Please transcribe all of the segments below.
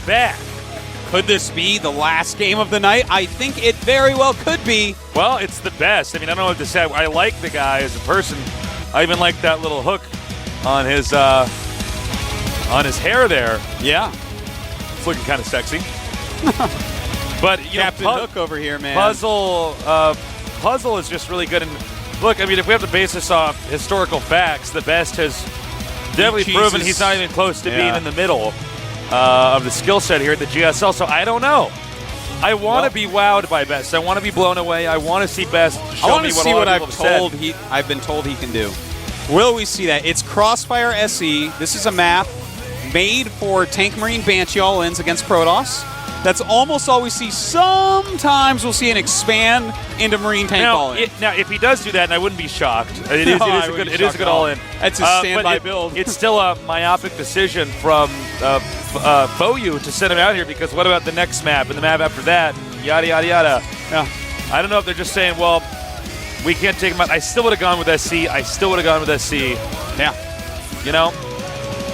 back. Could this be the last game of the night? I think it very well could be. Well, it's the best. I mean, I don't know what to say. I like the guy as a person. I even like that little hook on his hair there. Yeah. It's looking kind of sexy. But Captain Hook over here, man. Puzzle is just really good. And look, I mean, if we have to base this off historical facts, the best has definitely proven he's not even close to being in the middle of the skill set here at the GSL. So I don't know. I want to be wowed by Best. I want to be blown away. I want to see Best show me what I've been told he can do. Will we see that? It's Crossfire SE. This is a map made for Tank Marine Banshee all-ins against Protoss. That's almost all we see. Sometimes we'll see an expand into Marine Tank all-in. Now, if he does do that, and I wouldn't be shocked. It is a good all-in. That's his standby build. It's still a myopic decision from FOU to send him out here, because what about the next map and the map after that? And yada, yada, yada. Yeah. I don't know if they're just saying, well, we can't take him out. I still would have gone with SC. Yeah. You know?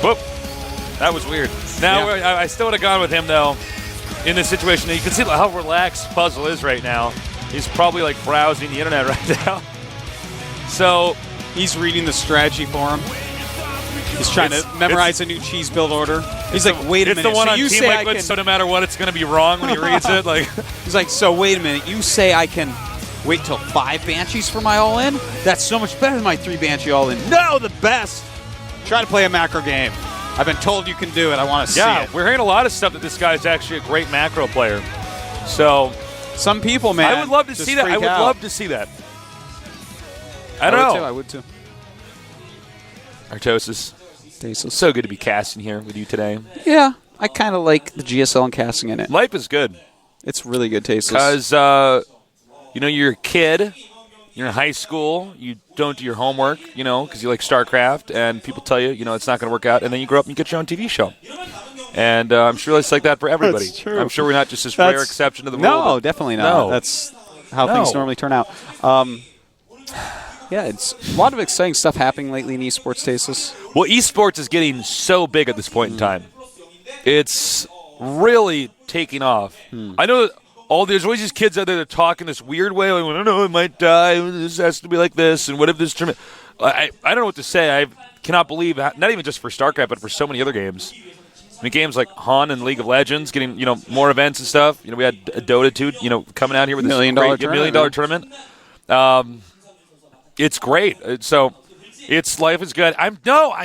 Whoop. That was weird. Now, I still would have gone with him, though, in this situation. You can see how relaxed Puzzle is right now. He's probably, like, browsing the internet right now. So he's reading the strategy for him. He's trying to memorize a new cheese build order. He's like, wait a minute. It's the one so on Team Liquid, so no matter what, it's going to be wrong when he reads it. Like, he's like, so wait a minute. You say I can wait till 5 Banshees for my all-in? That's so much better than my 3 Banshee all-in. No, the best. Try to play a macro game. I've been told you can do it. I want to see it. Yeah, we're hearing a lot of stuff that this guy's actually a great macro player. So some people, man, I would love to see that. I would love to see that. I don't know. I would too. Artosis. So good to be casting here with you today. Yeah, I kind of like the GSL and casting in it. Life is good. It's really good, Tasteless. Because, you're a kid, you're in high school, you don't do your homework, because you like StarCraft, and people tell you, it's not going to work out, and then you grow up and you get your own TV show. And I'm sure it's like that for everybody. That's true. I'm sure we're not just this rare exception to the rule. No, definitely not. No. That's how things normally turn out. Yeah, it's a lot of exciting stuff happening lately in esports, Tasteless. Well, esports is getting so big at this point in time. It's really taking off. I know that there's always these kids out there that talk in this weird way. Like, I don't know, it might die. This has to be like this. And what if this tournament? I don't know what to say. I cannot believe, not even just for StarCraft, but for so many other games. I mean, games like Han and League of Legends getting, more events and stuff. We had a Dota 2, coming out here with this $1 million tournament. It's great. So, life is good. I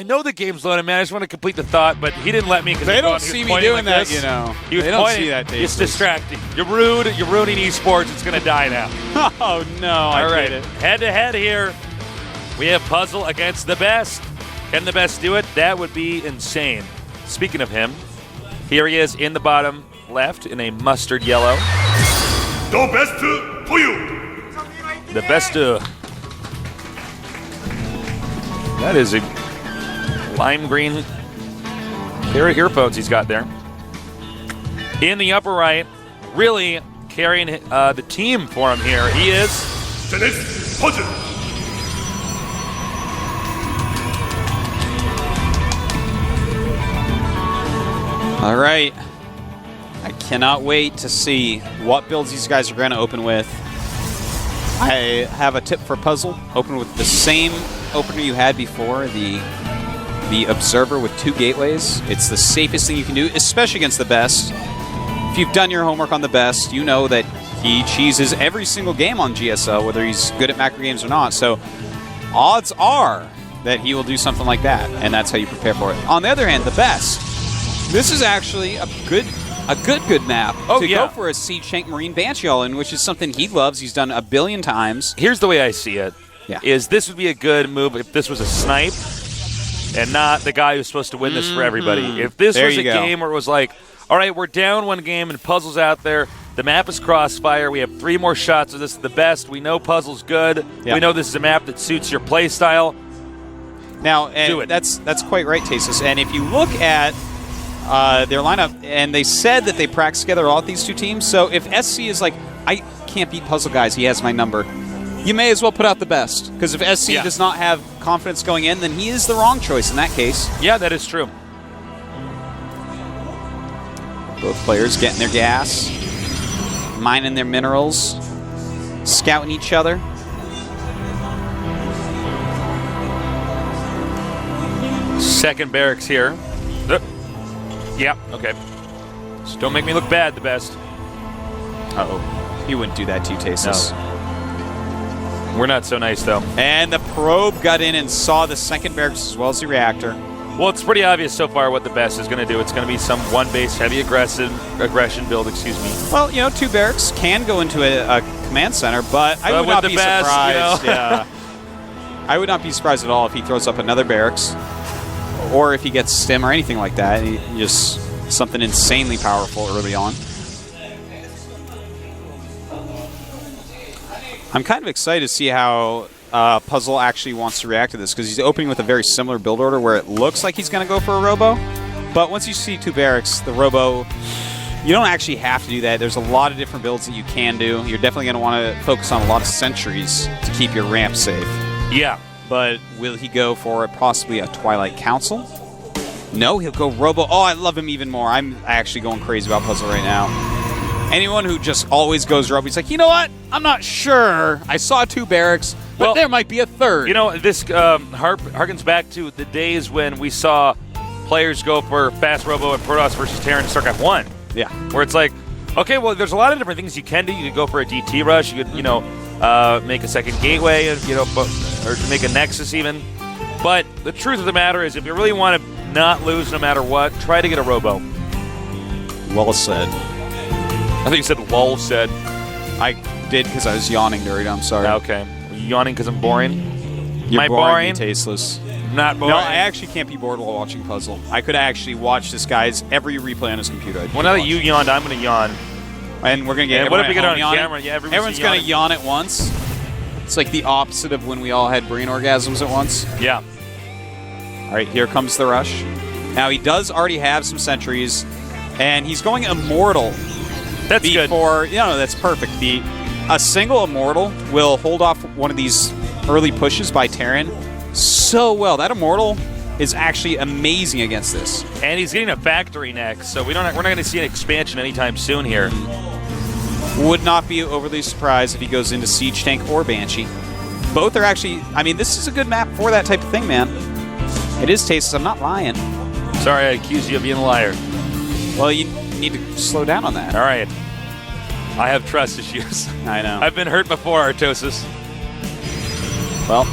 know the game's loaded, man. I just want to complete the thought, but he didn't let me. They don't see me doing that, He was they don't see that. It's distracting. You're rude. You're ruining esports. It's going to die now. Oh, no. All right. Head-to-head here. We have Puzzle against the best. Can the best do it? That would be insane. Speaking of him, here he is in the bottom left in a mustard yellow. The best for you. The best. That is a lime green pair of earphones he's got there. In the upper right, really carrying the team for him here. He is ZeNEX Puzzle. All right. I cannot wait to see what builds these guys are going to open with. I have a tip for Puzzle. Open with the same opener you had before, the Observer with 2 gateways. It's the safest thing you can do, especially against the best. If you've done your homework on the best, you know that he cheeses every single game on GSL, whether he's good at macro games or not. So odds are that he will do something like that, and that's how you prepare for it. On the other hand, the best. This is actually a good map to go for a Siege Tank Marine Banshee all-in, which is something he loves. He's done 1 billion times. Here's the way I see it. Yeah. Is this would be a good move if this was a snipe and not the guy who's supposed to win this for everybody. If this was a game where it was like, all right, we're down 1 game and Puzzle's out there, the map is Crossfire, we have 3 more shots of this, the best, we know Puzzle's good, we know this is a map that suits your play style. Now, that's quite right, Tasis. And if you look at their lineup, and they said that they practice together all these 2 teams, so if SC is like, I can't beat Puzzle guys, he has my number, you may as well put out the best. Because if SC does not have confidence going in, then he is the wrong choice in that case. Yeah, that is true. Both players getting their gas, mining their minerals, scouting each other. Second barracks here. Yeah, okay. Just don't make me look bad, the best. Uh-oh. He wouldn't do that to you, Tasteless. No. We're not so nice, though. And the probe got in and saw the second barracks as well as the reactor. Well, it's pretty obvious so far what the best is going to do. It's going to be some one-base heavy aggression build, excuse me. Well, you know, 2 barracks can go into a command center, but I would not be surprised. You know? Yeah. I would not be surprised at all if he throws up another barracks, or if he gets stim or anything like that. Just something insanely powerful early on. I'm kind of excited to see how Puzzle actually wants to react to this, because he's opening with a very similar build order where it looks like he's going to go for a Robo. But once you see 2 barracks, the Robo, you don't actually have to do that. There's a lot of different builds that you can do. You're definitely going to want to focus on a lot of sentries to keep your ramp safe. Yeah. But will he go for possibly a Twilight Council? No, he'll go Robo. Oh, I love him even more. I'm actually going crazy about Puzzle right now. Anyone who just always goes Robo, he's like, you know what? I'm not sure. I saw 2 barracks, but there might be a third. You know, this harkens back to the days when we saw players go for Fast Robo and Protoss versus Terran in StarCraft 1. Yeah. Where it's like, okay, well, there's a lot of different things you can do. You could go for a DT rush. You could, you know, make a second gateway, you know, or make a Nexus even. But the truth of the matter is, if you really want to not lose no matter what, try to get a Robo. Well said. I think you said lol said. I did because I was yawning during it. I'm sorry. Okay. Are you yawning because I'm boring? You're Am I boring? boring? Tasteless. Not boring. No, I actually can't be bored while watching Puzzle. I could actually watch this guy's every replay on his computer. Well, now that you yawned, I'm going to yawn. And we're going to get what if we get it on yawning. camera? Yeah, everyone's going to yawn at once. It's like the opposite of when we all had brain orgasms at once. Yeah. All right, here comes the rush. Now, he does already have some sentries, and he's going Immortal. That's good. That's perfect. A single Immortal will hold off one of these early pushes by Terran so well. That Immortal is actually amazing against this. And he's getting a factory next, so we're not going to see an expansion anytime soon here. Would not be overly surprised if he goes into Siege Tank or Banshee. Both are actually, I mean, this is a good map for that type of thing, man. It is Tasteless. I'm not lying. Sorry, I accused you of being a liar. Well, you need to slow down on that. All right. I have trust issues. I know. I've been hurt before, Artosis. Well,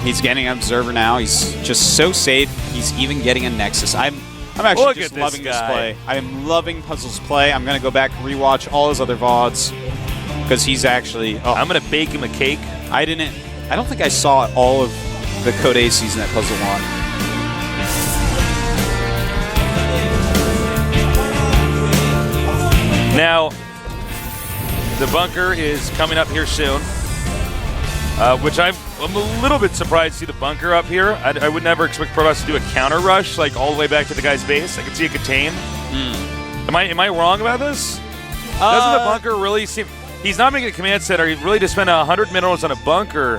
he's getting an Observer now. He's just so safe. He's even getting a Nexus. I'm actually just loving this play. I am loving Puzzle's play. I'm going to go back and rewatch all his other VODs because he's actually... Oh, I'm going to bake him a cake. I don't think I saw all of the Code A season that Puzzle won. Now, the bunker is coming up here soon, which I'm a little bit surprised to see the bunker up here. I would never expect Protoss to do a counter rush, like all the way back to the guy's base. I could see a contain. Am I wrong about this? Doesn't the bunker really seem... He's not making a command center. He really just spent 100 minerals on a bunker.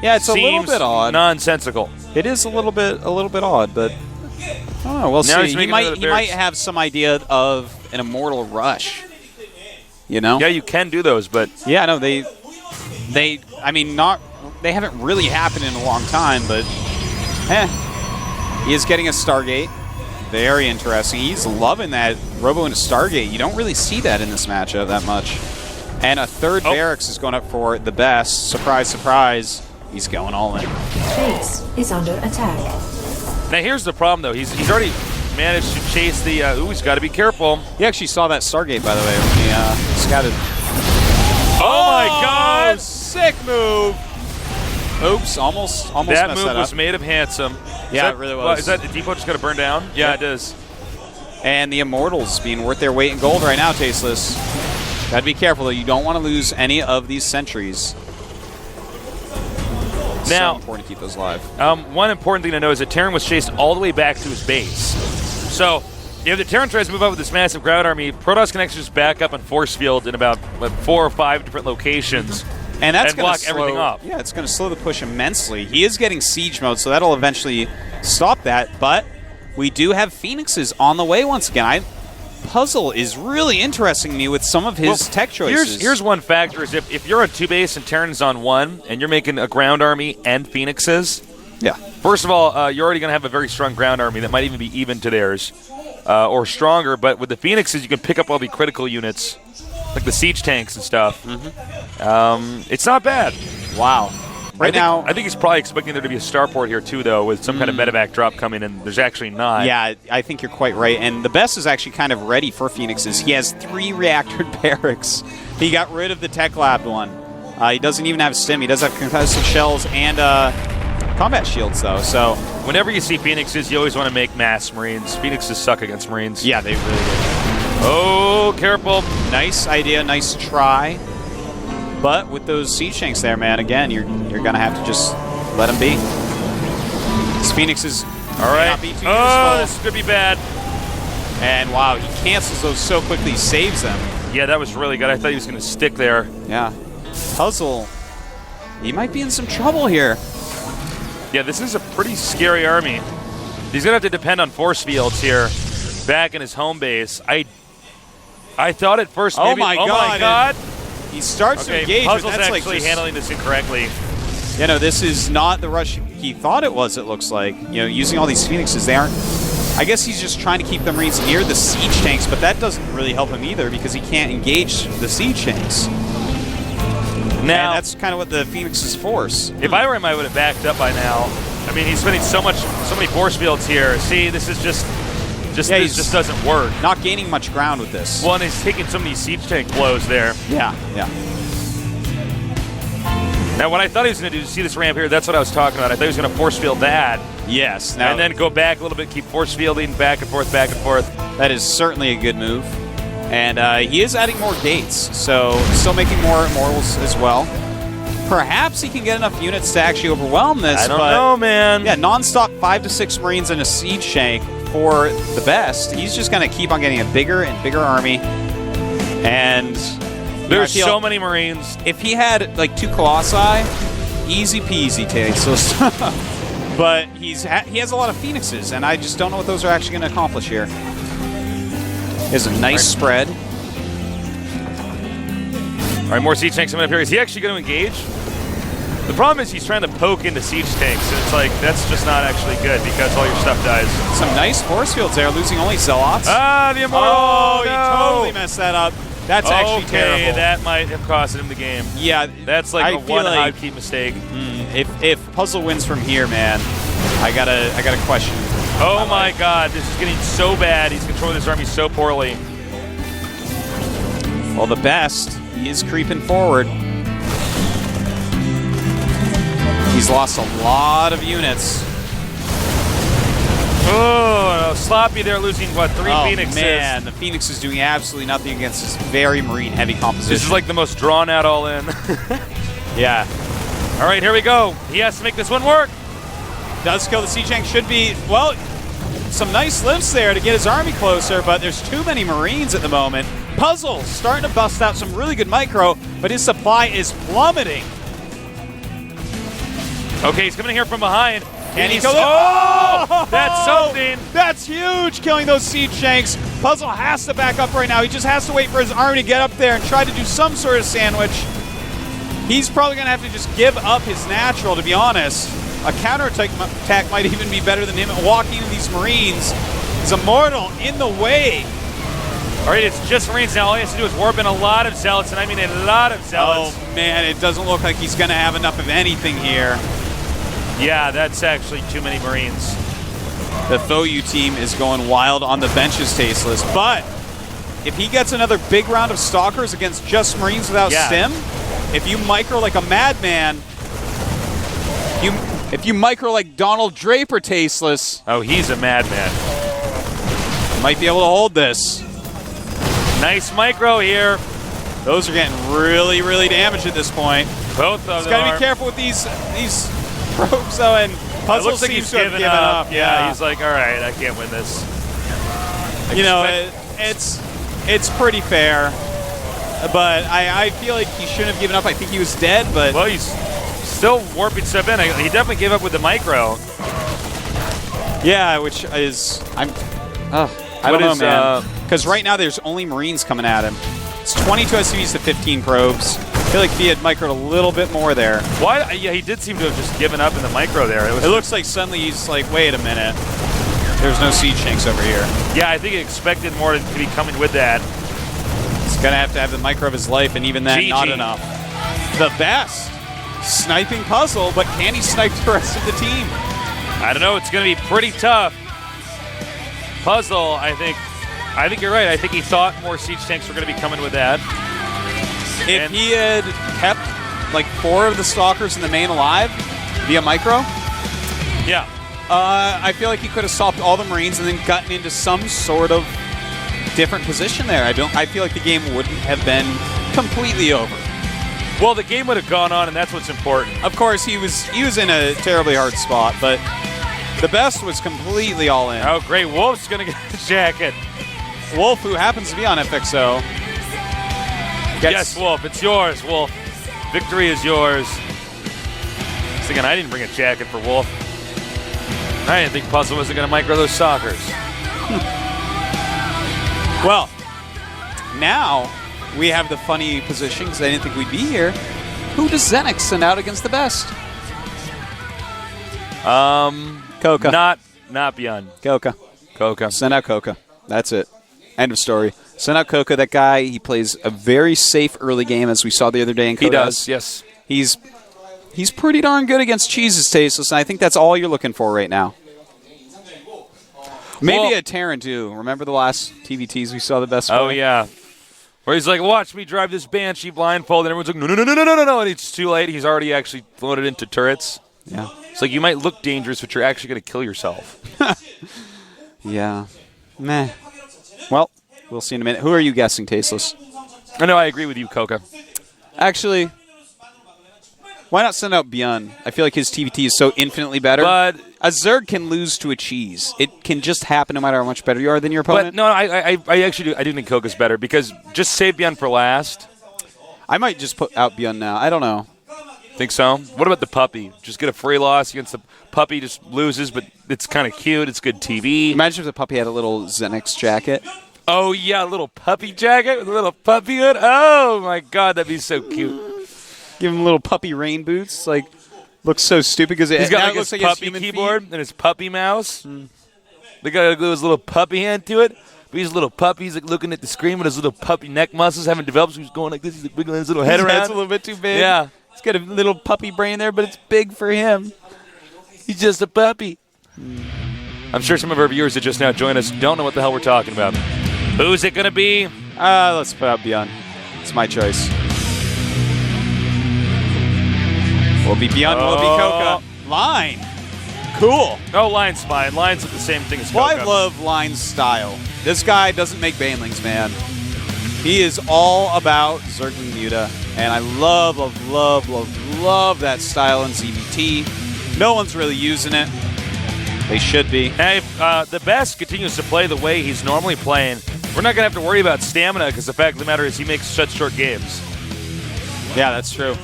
Yeah, it's a little bit odd. Nonsensical. It is a little bit odd, but I don't know. We'll see. He might have some idea of an Immortal rush. You know? Yeah, you can do those, but yeah, no, they haven't really happened in a long time, but he is getting a Stargate. Very interesting. He's loving that Robo into Stargate. You don't really see that in this matchup that much. And a third barracks is going up for the best. Surprise, surprise. He's going all in. Base is under attack. Now here's the problem, though. He's already managed to chase the... he's got to be careful. He actually saw that Stargate, by the way, when he scouted. Oh my God! Sick move! Oops, almost that messed move that was up. made of handsome. Yeah, it really was. Is that the depot just got to burn down? Yeah, it does. And the Immortals being worth their weight in gold right now, Tasteless. Gotta be careful, though. You don't want to lose any of these sentries. Now, so important to keep those alive. One important thing to know is that Terran was chased all the way back to his base. So, if the Terran tries to move up with this massive ground army, Protoss can actually just back up and force field in about 4 or 5 different locations. And that's going to block everything up. Yeah, it's going to slow the push immensely. He is getting siege mode, so that'll eventually stop that. But we do have Phoenixes on the way once again. Puzzle is really interesting me with some of his tech choices. Here's one factor: is if you're on 2 base and Terran's on 1, and you're making a ground army and Phoenixes. Yeah. First of all, you're already going to have a very strong ground army that might even be even to theirs, or stronger. But with the Phoenixes, you can pick up all the critical units, like the siege tanks and stuff. It's not bad. Wow. Right now, I think he's probably expecting there to be a starport here too, though, with some kind of medevac drop coming in. There's actually not. Yeah, I think you're quite right. And the best is actually kind of ready for Phoenixes. He has 3 reactor barracks. He got rid of the tech lab one. He doesn't even have stim. He does have concussive shells and combat shields, though. So whenever you see Phoenixes, you always want to make mass Marines. Phoenixes suck against Marines. yeah, they really do. Oh, careful. Nice idea, nice try. But with those siege tanks there, man, again, you're going to have to just let them be. This Phoenix is all right. not be too oh, useful. this could be bad. And wow, he cancels those so quickly, saves them. Yeah, that was really good. I thought he was going to stick there. Yeah. Puzzle. He might be in some trouble here. Yeah, this is a pretty scary army. He's going to have to depend on force fields here back in his home base. I thought at first maybe... Oh my God. He starts to engage, Puzzle's but that's actually like handling this incorrectly. You know, this is not the rush he thought it was, it looks like. You know, using all these Phoenixes, they aren't... I guess he's just trying to keep the Marines near the siege tanks, but that doesn't really help him either because he can't engage the siege tanks. Now, and that's kind of what the Phoenixes force. If I were him, I would have backed up by now. I mean, he's spending so many force fields here. See, this is this just doesn't work. Not gaining much ground with this. Well, and he's taking some of these siege tank blows there. Yeah. Now, what I thought he was going to do, see this ramp here, that's what I was talking about. I thought he was going to force field that. Yes. And then go back a little bit, keep force fielding back and forth, back and forth. That is certainly a good move. And he is adding more gates, so still making more immortals as well. Perhaps he can get enough units to actually overwhelm this. I don't know, man. Yeah, non-stop 5 to 6 Marines and a siege tank for the best. He's just going to keep on getting a bigger and bigger army. And there's so many Marines. If he had like 2 Colossi, easy peasy tasteless. But he has a lot of Phoenixes, and I just don't know what those are actually going to accomplish here. There's a nice spread. All right, more siege tanks coming up here. Is he actually going to engage? The problem is he's trying to poke into siege tanks, and it's like, that's just not actually good because all your stuff dies. Some nice force fields there, losing only Zealots. Ah, the Immortal! Oh, no. He totally messed that up. That's actually terrible. That might have cost him the game. Yeah. That's like a one high-key mistake. If Puzzle wins from here, man, I gotta question. Oh my God, this is getting so bad. He's controlling this army so poorly. Well, the best, he is creeping forward. He's lost a lot of units. Oh, sloppy there, losing, what, 3 Phoenixes? Oh, man, the Phoenix is doing absolutely nothing against this very Marine-heavy composition. This is like the most drawn-out all-in. Yeah. All right, here we go. He has to make this one work. Does kill the siege tank. Should be, well, some nice lifts there to get his army closer, but there's too many Marines at the moment. Puzzle starting to bust out some really good micro, but his supply is plummeting. Okay, he's coming in here from behind. And he's that's something. That's huge, killing those siege tanks. Puzzle has to back up right now. He just has to wait for his army to get up there and try to do some sort of sandwich. He's probably going to have to just give up his natural, to be honest. A counterattack might even be better than him walking into these Marines. He's immortal in the way. All right, it's just Marines now. All he has to do is warp in a lot of Zealots, and I mean a lot of Zealots. Oh, man, it doesn't look like he's going to have enough of anything here. Yeah, that's actually too many Marines. The FOU team is going wild on the benches, tasteless. But if he gets another big round of Stalkers against just Marines without stim, if you micro like a madman, if you micro like Donald Draper, tasteless. Oh, he's a madman. Might be able to hold this. Nice micro here. Those are getting really, really damaged at this point. Both of them He's got to be careful with these probes, though, and Puzzle looks like seems he's to have given up. Yeah, he's like, all right, I can't win this. You know, it's pretty fair, but I feel like he shouldn't have given up. I think he was dead, but... Well, he's still warping stuff in. He definitely gave up with the micro. Yeah, which is... I don't know, man. Because right now there's only Marines coming at him. It's 22 SCVs to 15 probes. I feel like if he had microed a little bit more there. Why? Yeah, he did seem to have just given up in the micro there. It looks like suddenly he's like, wait a minute. There's no siege tanks over here. Yeah, I think he expected more to be coming with that. He's going to have the micro of his life, and even then, not enough. The best sniping puzzle, but can he snipe the rest of the team? I don't know. It's going to be pretty tough. Puzzle, I think you're right. I think he thought more siege tanks were going to be coming with that. If he had kept like 4 of the stalkers in the main alive via micro, yeah, I feel like he could have stopped all the Marines and then gotten into some sort of different position there. I feel like the game wouldn't have been completely over. Well, the game would have gone on, and that's what's important. Of course, he was in a terribly hard spot, but the best was completely all in. Oh, great! Wolf's going to get the jacket. Wolf, who happens to be on FXO. Yes, Wolf, it's yours, Wolf. Victory is yours. I was thinking I didn't bring a jacket for Wolf. I didn't think Puzzle wasn't going to micro those stalkers. Well, now we have the funny position because I didn't think we'd be here. Who does ZeNEX send out against the best? Coca. Not Beyond. Coca. Send out Coca. That's it. End of story. Send out Coca. That guy, he plays a very safe early game, as we saw the other day in Coda. He does, yes. He's pretty darn good against Cheese's Tasteless, and I think that's all you're looking for right now. Maybe a Terran, too. Remember the last TVTs we saw the best Oh, play? yeah. Where he's like, watch me drive this Banshee blindfold, and everyone's like, no, and it's too late. He's already actually loaded into turrets. Yeah. It's like you might look dangerous, but you're actually going to kill yourself. Yeah. Meh. Well, we'll see in a minute. Who are you guessing, Tasteless? I know, I agree with you, Coca. Actually, why not send out Beyond? I feel like his TVT is so infinitely better. But a Zerg can lose to a Cheese. It can just happen no matter how much better you are than your opponent. But no, I actually do think Coca's better because just save Beyond for last. I might just put out Beyond now. I don't know. Think so? What about the puppy? Just get a free loss against the puppy, just loses, but it's kind of cute. It's good TV. Imagine if the puppy had a little ZeNEX jacket. Oh, yeah, a little puppy jacket with a little puppy hood. Oh, my God, that'd be so cute. Give him little puppy rain boots. Like, looks so stupid because he's got like looks his like puppy keyboard and his puppy mouse. They got to glue his little puppy hand to it. But he's a little puppy. He's like looking at the screen with his little puppy neck muscles haven't developed. So he's going like this. He's like wiggling his little head his around. Head's a little bit too big. Yeah. He's got a little puppy brain there, but it's big for him. He's just a puppy. I'm sure some of our viewers that just now joined us don't know what the hell we're talking about. Who's it going to be? Let's put out Beyond. It's my choice. Will it be Beyond? Will it be Coca? Line. Cool. Oh, Line's fine. Line's the same thing as Coca. Well, I love Line's style. This guy doesn't make banelings, man. He is all about Zergling Muta, and I love that style in ZVT. No one's really using it. They should be. Hey, the best continues to play the way he's normally playing. We're not going to have to worry about stamina because the fact of the matter is he makes such short games. Yeah, that's true.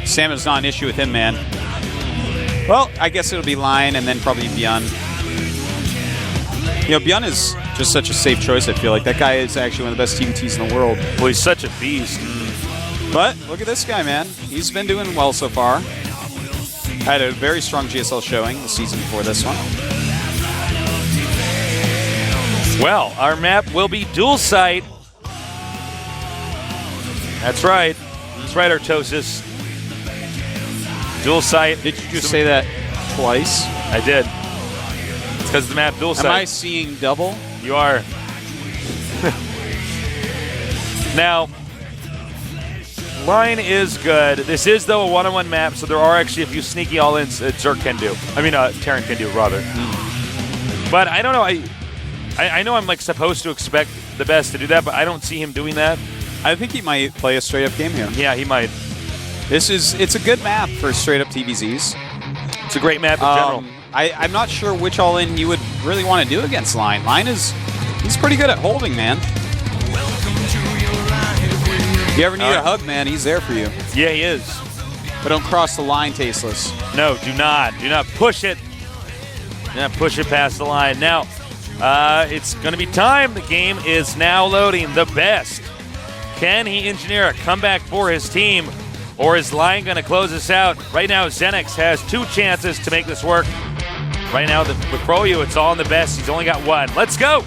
Stamina's not an issue with him, man. Well, I guess it'll be Line and then probably Beyond. You know, Beyond is just such a safe choice, I feel like. That guy is actually one of the best TVTs in the world. Well, he's such a beast. But look at this guy, man. He's been doing well so far. Had a very strong GSL showing the season before this one. Well, our map will be dual site. That's right. That's right, Artosis. Dual site. Did you just say that twice? I did. It's because the map dual site. Am I seeing double? You are. Now, Line is good. This is, though, a one-on-one map, so there are actually a few sneaky all-ins that Zerg can do. I mean, Terran can do, rather. But I don't know. I know I'm like supposed to expect the best to do that, but I don't see him doing that. I think he might play a straight-up game here. Yeah, he might. It's a good map for straight-up TVZs. It's a great map in general. I'm not sure which all-in you would really want to do against Line. He's pretty good at holding, man. If you ever need a hug, man, he's there for you. Yeah, he is. But don't cross the line, Tasteless. No, do not. Do not push it. Do not push it past the line. Now, It's going to be time. The game is now loading. The best. Can he engineer a comeback for his team, or is Lion going to close this out? Right now, ZeNEX has 2 chances to make this work. Right now, with Froyo, it's all in the best. He's only got 1. Let's go.